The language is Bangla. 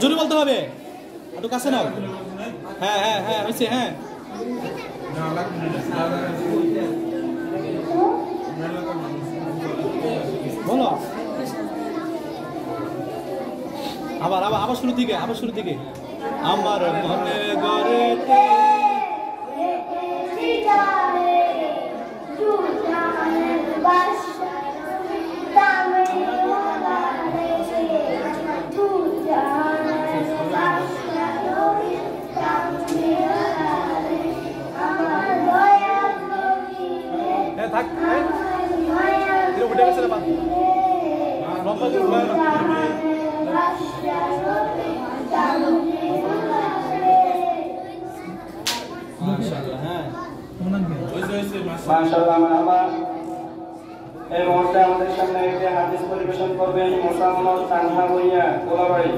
জোরে বলতে হবে, একটু কাছে নাও। হ্যাঁ হ্যাঁ হ্যাঁ হয়েছে, হ্যাঁ বলো। আবার আবার আবার শুরু থেকে, আবার শুরু থেকে। আমার মনে গড়েতে থাক উঠে গেছে রে মাশাআল্লাহ। মারহাবা। এই মুহূর্তে আমাদের সামনে একটি হাদিস পরিবেশন করবেন মুসা মুহাম্মদ তানহা ভূঁইয়া কোলাবাড়ি।